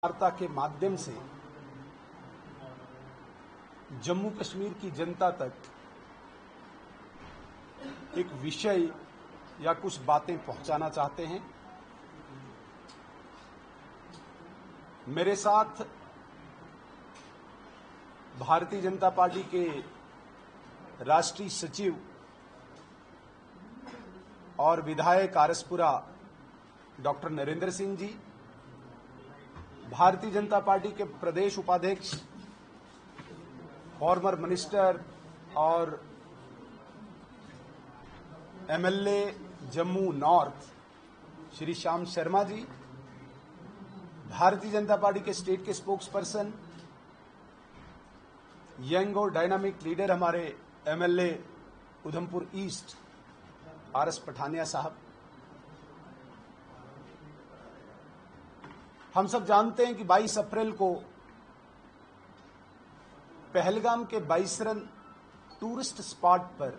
वार्ता के माध्यम से जम्मू कश्मीर की जनता तक एक विषय या कुछ बातें पहुंचाना चाहते हैं। मेरे साथ भारतीय जनता पार्टी के राष्ट्रीय सचिव और विधायक आरएसपुरा डॉक्टर नरेंद्र सिंह जी, भारतीय जनता पार्टी के प्रदेश उपाध्यक्ष फॉर्मर मिनिस्टर और MLA Jammu north Shri Shyam Sharma ji, Bharatiya Janata party के स्टेट के स्पोक्स पर्सन यंग और डायनामिक लीडर हमारे MLA Udhampur east RS Pathania साहब। हम सब जानते हैं कि 22 अप्रैल को पहलगाम के बाइसरन टूरिस्ट स्पॉट पर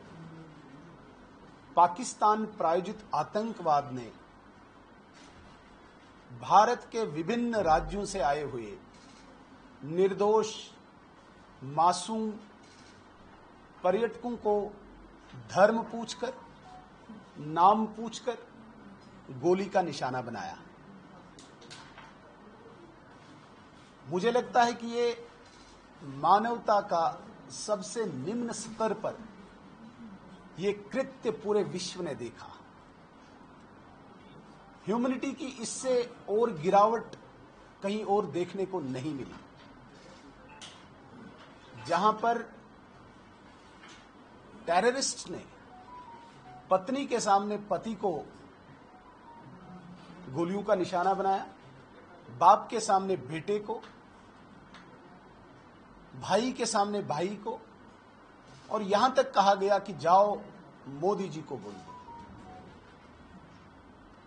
पाकिस्तान प्रायोजित आतंकवाद ने भारत के विभिन्न राज्यों से आए हुए निर्दोष मासूम पर्यटकों को धर्म पूछकर, नाम पूछकर गोली का निशाना बनाया। मुझे लगता है कि ये मानवता का सबसे निम्न स्तर पर ये कृत्य पूरे विश्व ने देखा। ह्यूमैनिटी की इससे और गिरावट कहीं और देखने को नहीं मिली, जहां पर टेररिस्ट ने पत्नी के सामने पति को गोलियों का निशाना बनाया, बाप के सामने बेटे को, भाई के सामने भाई को, और यहां तक कहा गया कि जाओ मोदी जी को बोल दो।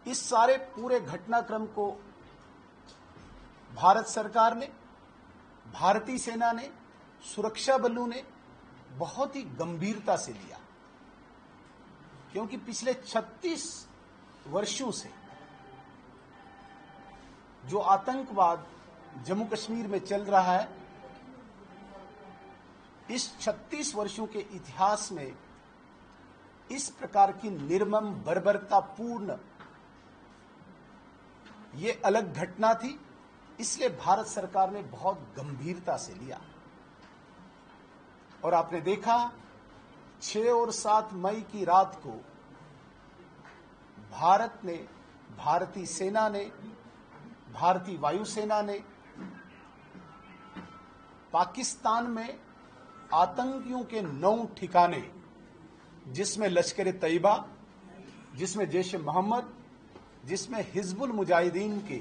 इस सारे पूरे घटनाक्रम को भारत सरकार ने, भारतीय सेना ने, सुरक्षा बलों ने बहुत ही गंभीरता से लिया, क्योंकि पिछले 36 वर्षों से जो आतंकवाद जम्मू कश्मीर में चल रहा है, इस 36 वर्षों के इतिहास में इस प्रकार की निर्मम बर्बरतापूर्ण ये अलग घटना थी। इसलिए भारत सरकार ने बहुत गंभीरता से लिया। और आपने देखा 6 और 7 मई की रात को भारत ने, भारतीय सेना ने, भारतीय वायुसेना ने पाकिस्तान में आतंकियों के 9 ठिकाने, जिसमें लश्कर तैयबा, जिसमें जैश मोहम्मद, जिसमें हिजबुल मुजाहिदीन के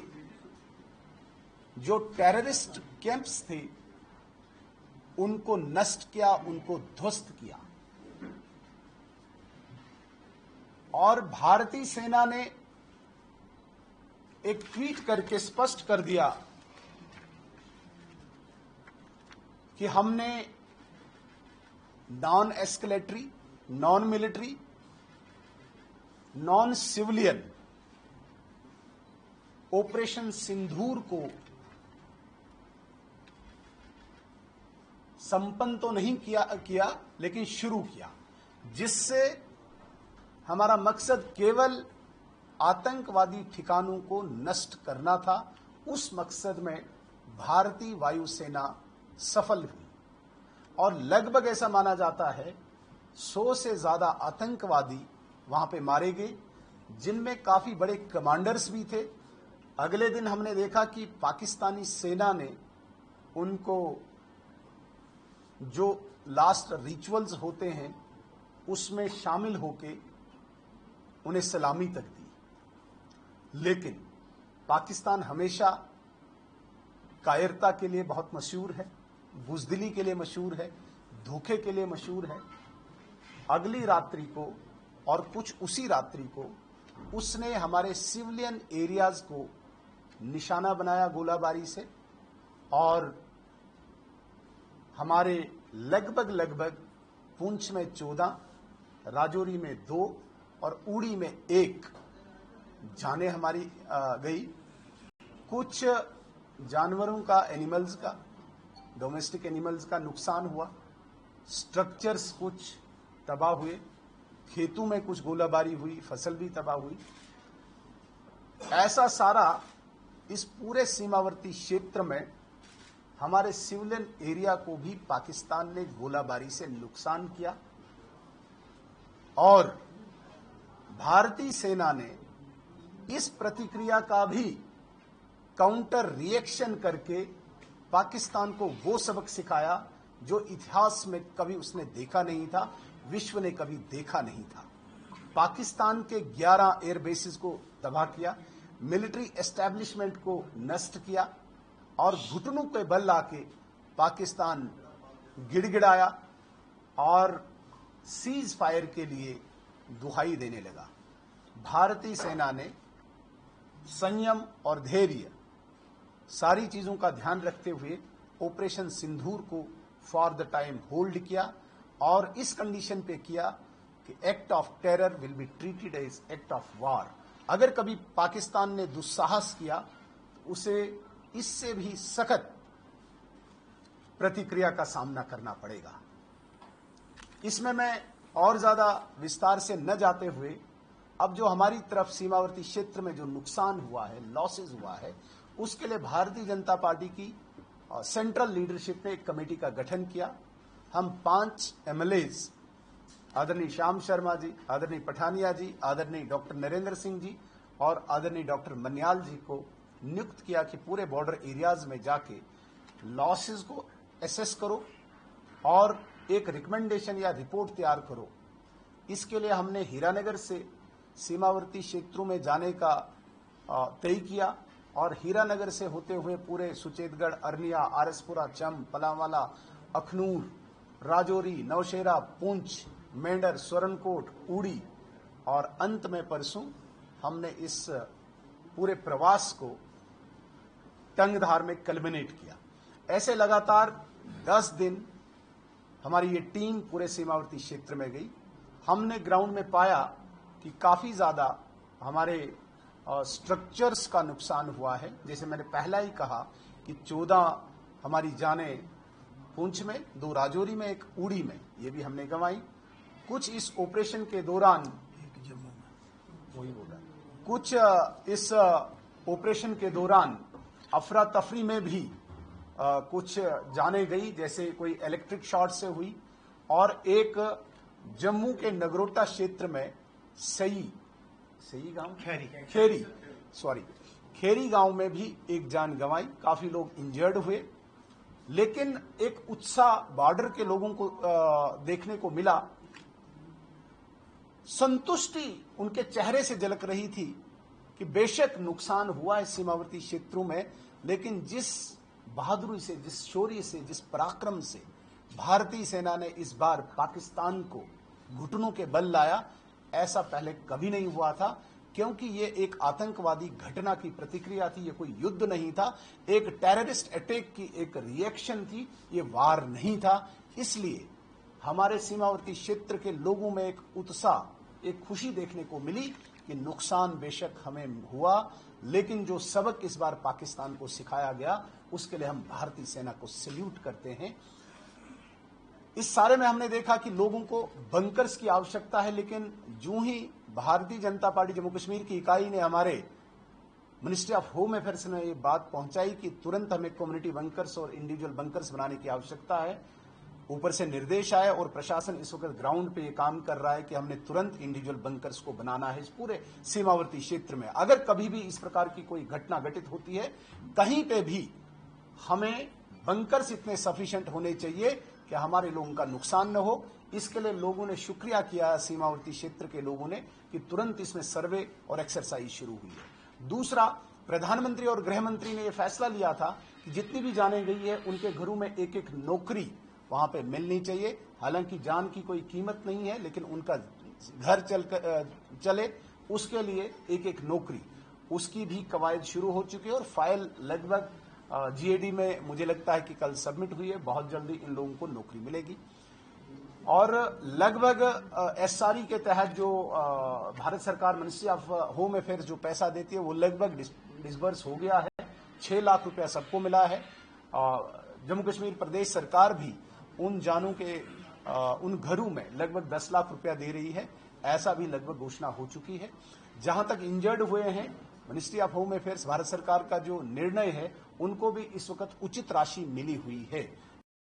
जो टेररिस्ट कैंप्स थे, उनको नष्ट किया, उनको ध्वस्त किया। और भारतीय सेना ने एक ट्वीट करके स्पष्ट कर दिया कि हमने non escalatory, non military, non civilian operation Sindoor को संपन्न तो नहीं किया लेकिन शुरू किया, जिससे हमारा मकसद केवल आतंकवादी ठिकानों को नष्ट करना था। उस मकसद में भारतीय वायुसेना सफल हुई और लगभग ऐसा माना जाता है 100 से ज्यादा आतंकवादी वहां पे मारे गए, जिनमें काफी बड़े कमांडर्स भी थे। अगले दिन हमने देखा कि पाकिस्तानी सेना ने उनको जो लास्ट रिचुअल्स होते हैं उसमें शामिल होके उन्हें सलामी तक दी। लेकिन पाकिस्तान हमेशा कायरता के लिए बहुत मशहूर है, बुज़दिली के लिए मशहूर है, धोखे के लिए मशहूर है। अगली रात्रि को और कुछ उसी रात्रि को उसने हमारे सिविलियन एरियाज को निशाना बनाया गोलाबारी से, और हमारे लगभग पुंछ में 14, राजौरी में 2 और उड़ी में 1 जाने हमारी गई। कुछ जानवरों का, एनिमल्स का, डोमेस्टिक एनिमल्स का नुकसान हुआ, स्ट्रक्चर्स कुछ तबाह हुए, खेतों में कुछ गोलाबारी हुई, फसल भी तबाह हुई। ऐसा सारा इस पूरे सीमावर्ती क्षेत्र में हमारे सिविलियन एरिया को भी पाकिस्तान ने गोलाबारी से नुकसान किया और भारतीय सेना ने इस प्रतिक्रिया का भी काउंटर रिएक्शन करके पाकिस्तान को वो सबक सिखाया जो इतिहास में कभी उसने देखा नहीं था, विश्व ने कभी देखा नहीं था। पाकिस्तान के 11 एयर बेसिस को तबाह किया, मिलिट्री एस्टैब्लिशमेंट को नष्ट किया और घुटनों पे बल लाके पाकिस्तान गिड़गिड़ाया और सीज फायर के लिए दुहाई देने लगा। भारतीय सेना ने संयम और धैर्य सारी चीजों का ध्यान रखते हुए ऑपरेशन सिंदूर को फॉर द टाइम होल्ड किया और इस कंडीशन पे किया कि act of terror will be treated as act of war. अगर कभी पाकिस्तान ने दुस्साहस किया तो उसे इससे भी सख्त प्रतिक्रिया का सामना करना पड़ेगा। इसमें मैं और ज्यादा विस्तार से न जाते हुए अब जो हमारी तरफ सीमावर्ती क्षेत्र में जो नुकसान हुआ है, लॉसेज हुआ है, उसके लिए भारतीय जनता पार्टी की सेंट्रल लीडरशिप ने एक कमेटी का गठन किया। हम 5 एमएलएज आदरणीय श्याम शर्मा जी, आदरणीय पठानिया जी, आदरणीय डॉक्टर नरेंद्र सिंह जी और आदरणीय डॉक्टर मन्याल जी को नियुक्त किया कि पूरे बॉर्डर एरियाज में जाके लॉसेज को एसेस करो और एक रिकमेंडेशन या रिपोर्ट तैयार करो। इसके लिए हमने हीरानगर से सीमावर्ती क्षेत्रों में जाने का तय किया और हीरानगर से होते हुए पूरे सुचेतगढ़, अरनिया, आरसपुरा, चम, पलावाला, अखनूर, राजौरी, नौशेरा, पुंछ, मेंढर, स्वरनकोट, उड़ी और अंत में परसों हमने इस पूरे प्रवास को टंगधार में कल्मिनेट किया। ऐसे लगातार 10 दिन हमारी ये टीम पूरे सीमावर्ती क्षेत्र में गई। हमने ग्राउंड में पाया कि काफी ज्यादा हमारे स्ट्रक्चर्स का नुकसान हुआ है। जैसे मैंने पहला ही कहा कि 14 हमारी जानें पुंछ में, 2 राजौरी में, 1 उड़ी में, ये भी हमने गंवाई। कुछ इस ऑपरेशन के दौरान, वही बोला, कुछ इस ऑपरेशन के दौरान अफरा तफरी में भी कुछ जाने गई, जैसे कोई इलेक्ट्रिक शॉर्ट से हुई और एक जम्मू के नगरोटा क्षेत्र में सही गांव, खेरी गांव में भी एक जान गंवाई, काफी लोग इंजर्ड हुए। लेकिन एक उत्साह बॉर्डर के लोगों को देखने को मिला, संतुष्टि उनके चेहरे से झलक रही थी कि बेशक नुकसान हुआ है सीमावर्ती क्षेत्रों में, लेकिन जिस बहादुरी से, जिस शौर्य से, जिस पराक्रम से भारतीय सेना ने इस बार पाकिस्तान को घुटनों के बल लाया, ऐसा पहले कभी नहीं हुआ था। क्योंकि ये एक आतंकवादी घटना की प्रतिक्रिया थी, ये कोई युद्ध नहीं था, एक टेररिस्ट अटैक की एक रिएक्शन थी, ये वार नहीं था। इसलिए हमारे सीमावर्ती क्षेत्र के लोगों में एक उत्साह, एक खुशी देखने को मिली कि नुकसान बेशक हमें हुआ, लेकिन जो सबक इस बार पाकिस्तान को सिखाया गया उसके लिए हम भारतीय सेना को सैल्यूट करते हैं। इस सारे में हमने देखा कि लोगों को बंकर्स की आवश्यकता है, लेकिन जो ही भारतीय जनता पार्टी जम्मू कश्मीर की इकाई ने हमारे मिनिस्ट्री ऑफ होम अफेयर्स ने ये बात पहुंचाई कि तुरंत हमें कम्युनिटी बंकर्स और इंडिविजुअल बंकर्स बनाने की आवश्यकता है, ऊपर से निर्देश आए और प्रशासन इस वक्त ग्राउंड पे ये काम कर रहा है कि हमने तुरंत इंडिविजुअल बंकर्स को बनाना है इस पूरे सीमावर्ती क्षेत्र में। अगर कभी भी इस प्रकार की कोई घटना घटित होती है, कहीं पे भी हमें बंकर्स इतने सफिशिएंट होने चाहिए कि हमारे लोगों का नुकसान न हो। इसके लिए लोगों ने शुक्रिया किया, सीमावर्ती क्षेत्र के लोगों ने, कि तुरंत इसमें सर्वे और एक्सरसाइज शुरू हुई है। दूसरा, प्रधानमंत्री और गृह मंत्री ने यह फैसला लिया था कि जितनी भी जाने गई है उनके घरों में एक एक नौकरी वहां पे मिलनी चाहिए। हालांकि जान की कोई कीमत नहीं है, लेकिन उनका घर चले उसके लिए एक एक नौकरी, उसकी भी कवायद शुरू हो चुकी है और फाइल लगभग जीएडी में मुझे लगता है कि कल सबमिट हुई है। बहुत जल्दी इन लोगों को नौकरी मिलेगी और लगभग एसआरई के तहत जो भारत सरकार मिनिस्ट्री ऑफ होम अफेयर्स जो पैसा देती है वो लगभग डिसबर्स हो गया है। 6 लाख रुपया सबको मिला है। जम्मू कश्मीर प्रदेश सरकार भी उन जानों के उन घरों में लगभग 10 लाख रुपया दे रही है, ऐसा भी लगभग घोषणा हो चुकी है। जहां तक इंजर्ड हुए हैं, ministry of home affairs Bharat सरकार का जो निर्णय है, उनको भी इस वक्त उचित राशि मिली हुई है।